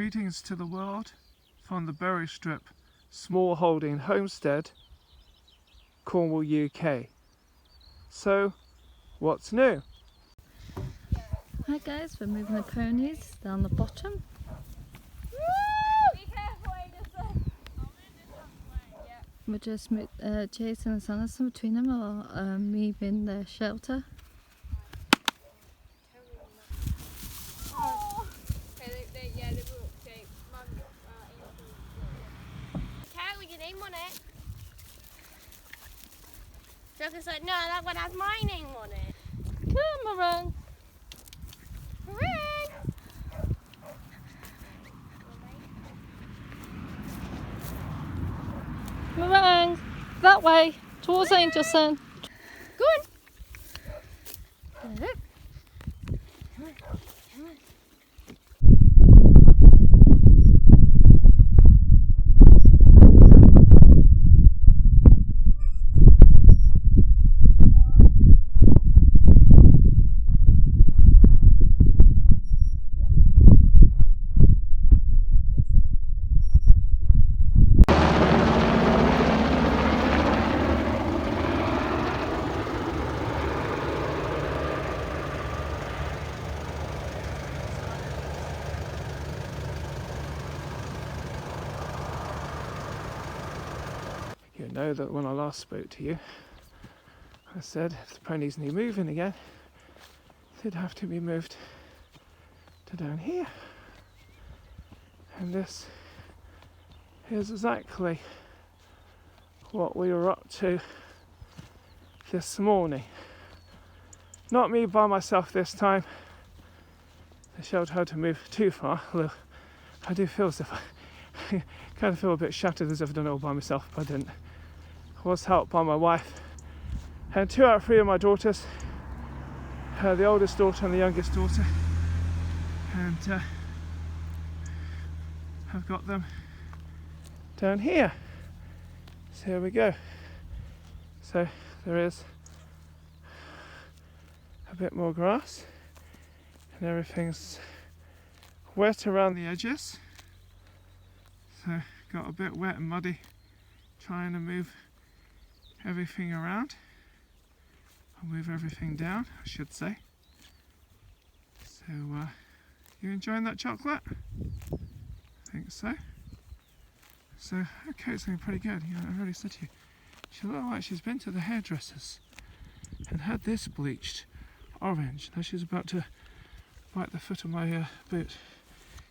Greetings to the world from the Berry Strip Small Holding Homestead, Cornwall, UK. So, what's new? Hi guys, we're moving the ponies down the bottom. Be careful, We're just Jason and Sanderson between them are moving their shelter. We your name on it. Joker's like, no, that one has my name on it. Come on! Hooray! Meringue! That way! Towards Angelson! Go on! Come on. You know that when I last spoke to you, I said if the ponies need moving again, they'd have to be moved to down here. And this is exactly what we were up to this morning. Not me by myself this time. The shelter had to move too far, although I do feel as if I kind of feel a bit shattered as if I've done it all by myself, but I didn't. I was helped by my wife and 2 out of 3 of my daughters, the oldest daughter and the youngest daughter, and I've got them down here. So here we go. So there is a bit more grass and everything's wet around the edges, so got a bit wet and muddy trying to move everything around, or move everything down I should say. So you enjoying that chocolate? I think so. So okay, it's looking pretty good. You know, I already said to you, she looked like she's been to the hairdressers and had this bleached orange. Now she's about to bite the foot of my boot.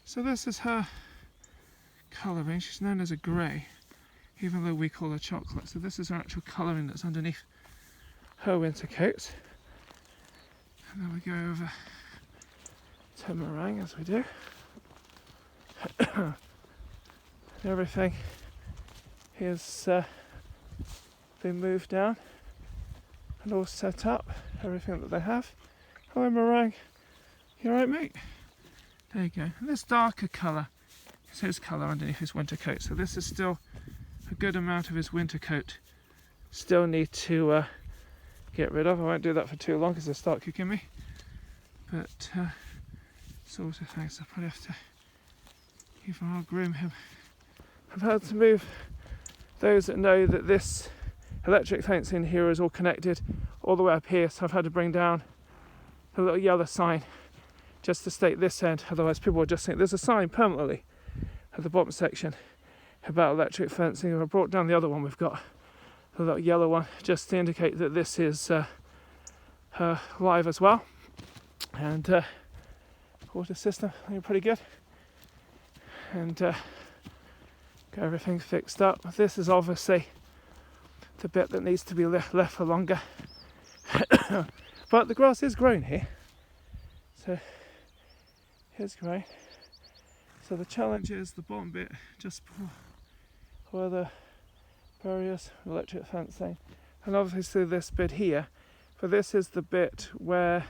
So this is her colouring. She's known as a grey, even though we call her chocolate. So this is her actual colouring that's underneath her winter coat. And then we go over to meringue as we do. Everything is been moved down and all set up. Everything that they have. Hello meringue. You alright mate? There you go. And this darker colour is his colour underneath his winter coat. So this is still a good amount of his winter coat. Still need to get rid of. I won't do that for too long because they'll start kicking me. But sort of things. I'll probably have to even I'll groom him. I've had to move those that know that this electric fence in here is all connected all the way up here, so I've had to bring down a little yellow sign just to state this end, otherwise people will just think there's a sign permanently at the bottom section about electric fencing. If I brought down the other one, we've got a little yellow one just to indicate that this is live as well. And water system looking pretty good, and got everything fixed up. This is obviously the bit that needs to be left for longer. But the grass is growing here, so it's growing. So the challenge is the bottom bit just before where the barriers, electric fencing, and obviously this bit here. But this is the bit where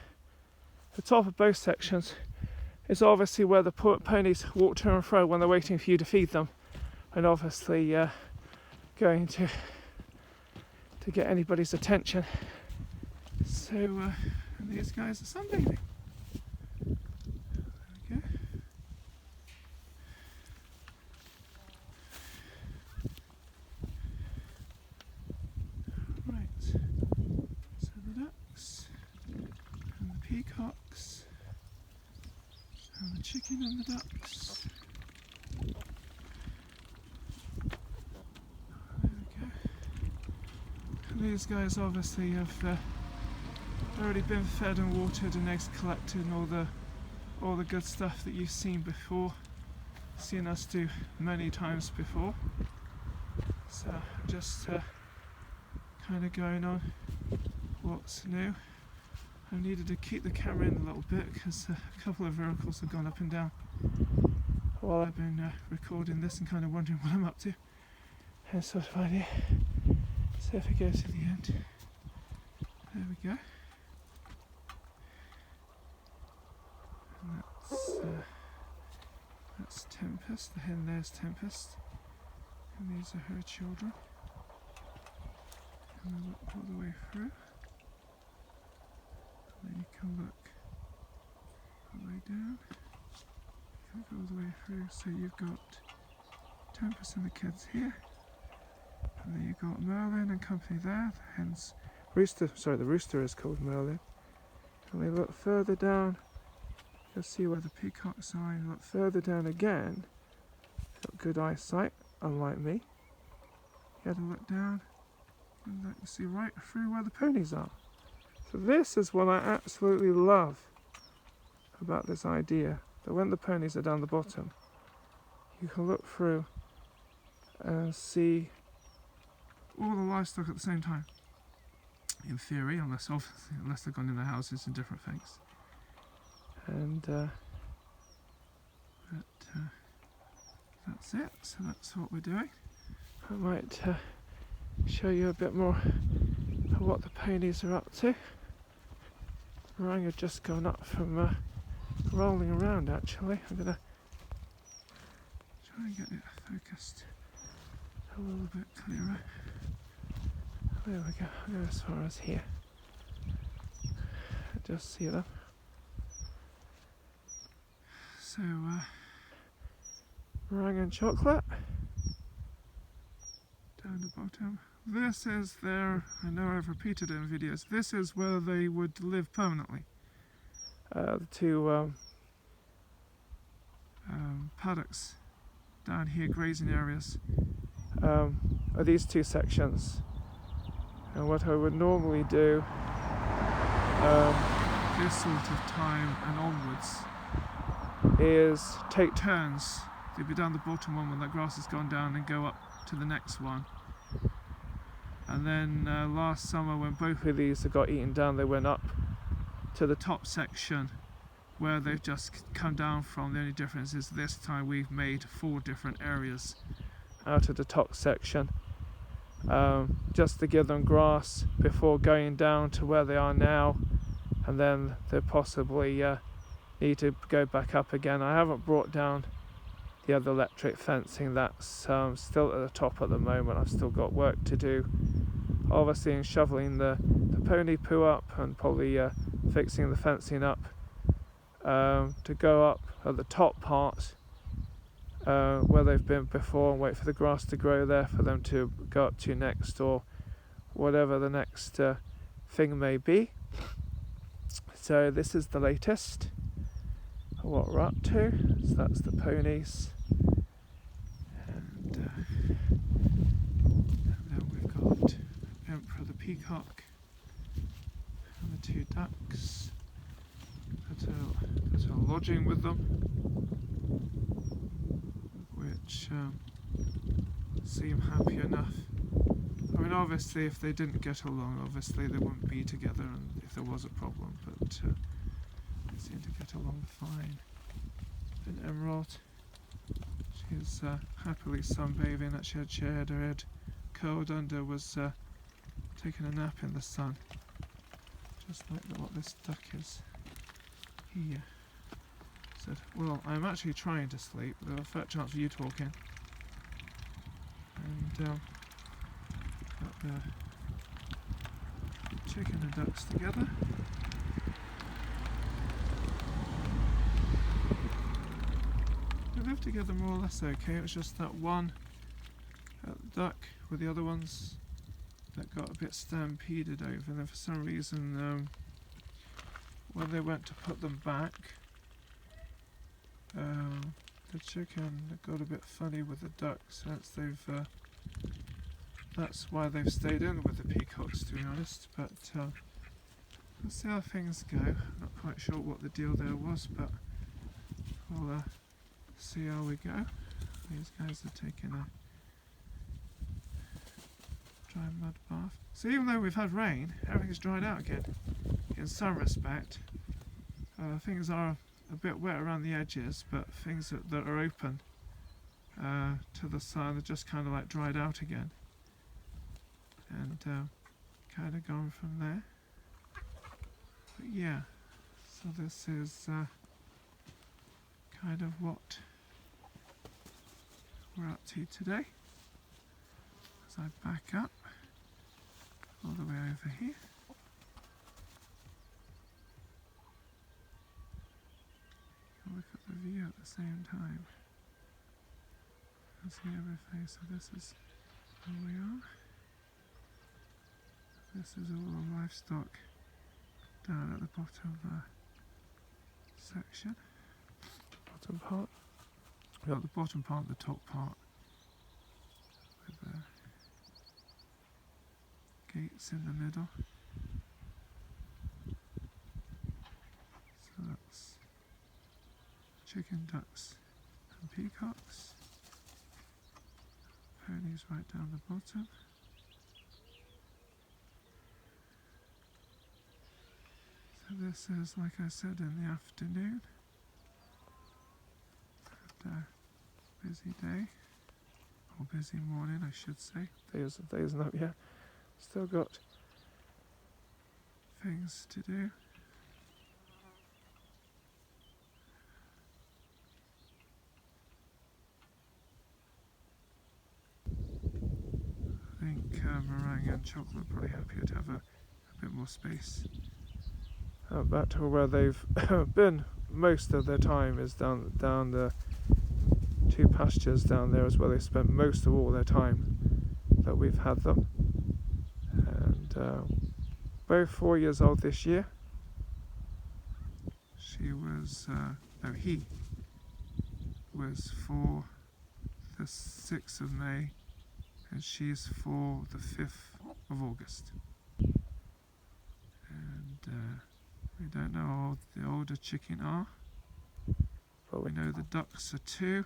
the top of both sections is obviously where the ponies walk to and fro when they're waiting for you to feed them, and obviously going to get anybody's attention. So these guys are sunbathing. There we go. chicken and the ducks. There we go. These guys obviously have already been fed and watered and eggs collected and all the good stuff that you've seen before, seen us do many times before. So just kind of going on what's new. I needed to keep the camera in a little bit because a couple of vehicles have gone up and down while I've been recording this and kind of wondering what I'm up to. And sort of idea. So if we go to the end, there we go. And that's Tempest, the hen there's Tempest. And these are her children. And we look all the way through. And then you can look all the way down. You can go all the way through. So you've got Tempest and the kids here. And then you've got Merlin and company there. The hen's rooster, sorry, the rooster is called Merlin. And we look further down. You'll see where the peacocks are. You look further down again. Got good eyesight, unlike me. You had to look down and you see right through where the ponies are. So this is what I absolutely love about this idea, that when the ponies are down the bottom, you can look through and see all the livestock at the same time. In theory, unless they've gone in their houses and different things. And that's it, so that's what we're doing. I might show you a bit more of what the ponies are up to. Meringue had just gone up from rolling around actually. I'm going to try and get it focused a little bit clearer. There we go, I'll go as far as here. Just see them. So, meringue and chocolate down the bottom. This is their, I know I've repeated it in videos, this is where they would live permanently. The two paddocks down here, grazing areas, are these two sections. And what I would normally do this sort of time and onwards is take turns. They'd be down the bottom one when that grass has gone down and go up to the next one. And then last summer when both of these had got eaten down, they went up to the top section where they've just come down from. The only difference is this time we've made 4 different areas out of the top section, just to give them grass before going down to where they are now, and then they possibly need to go back up again. I haven't brought down the other electric fencing, that's still at the top at the moment. I've still got work to do, obviously, in shoveling the pony poo up and probably fixing the fencing up to go up at the top part where they've been before, and wait for the grass to grow there for them to go up to next, or whatever the next thing may be. So this is the latest of what we're up to. So that's the ponies, and then we've got Emperor the peacock and the 2 ducks that are lodging with them, which seem happy enough. I mean, obviously if they didn't get along, obviously they wouldn't be together, and if there was a problem, but they seem to get along fine. And Emerald, she's happily sunbathing. That she had her head curled under, was taking a nap in the sun, just like what this duck is here. Said, well, I'm actually trying to sleep, but there's a fair chance of you talking. And got the chicken and ducks together. They live together more or less okay. It was just that one duck with the other ones that got a bit stampeded over, and then for some reason when they went to put them back, The chicken got a bit funny with the ducks. That's why they've stayed in with the peacocks, to be honest. But we'll see how things go. I'm not quite sure what the deal there was, but we'll see how we go. These guys are taking a dry mud bath. So even though we've had rain, everything's dried out again. In some respect, things are a bit wet around the edges, but things that are open to the sun are just kind of like dried out again. And kind of gone from there. But yeah, so this is kind of what we're up to today. As I back up all the way over here. Look at the view at the same time. You see everything. So this is where we are. This is all the livestock down at the bottom of the section. Bottom part. We got the bottom part, the top part, with the gates in the middle. So that's chicken, ducks and peacocks. Ponies right down the bottom. So this is, like I said, in the afternoon. And, busy day, or busy morning I should say. Day's not yet. Still got things to do. I think meringue and chocolate are probably happier to have a bit more space. Back to where they've been most of their time is down the two pastures down there is where they spent most of all their time that we've had them. And both 4 years old this year. He was 4 the 6th of May and she's 4 the 5th of August. And we don't know how old the older chicken are, but we know the ducks are 2,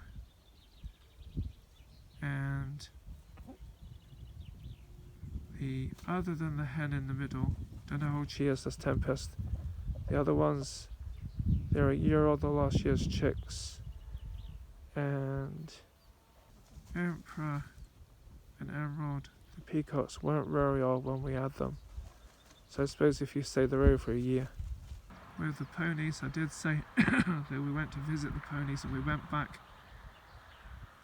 and the other than the hen in the middle, don't know how old she is, that's Tempest. The other ones, they're a year old, the last year's chicks, and Emperor and Emerald, the peacocks, weren't very old when we had them. So I suppose if you say they're over a year. With the ponies, I did say that we went to visit the ponies and we went back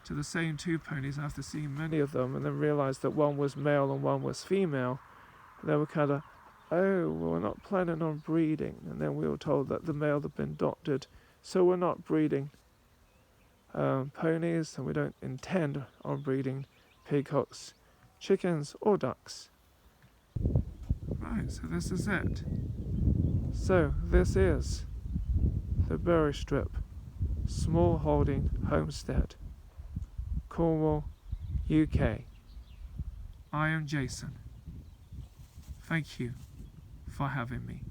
to the same 2 ponies after seeing many of them and then realised that one was male and one was female. And they were kind of, oh, well, we're not planning on breeding. And then we were told that the male had been adopted, so we're not breeding ponies and we don't intend on breeding peacocks, chickens or ducks. Right, so this is it. So this is the Berry Strip Small Holding Homestead, Cornwall, UK. I am Jason. Thank you for having me.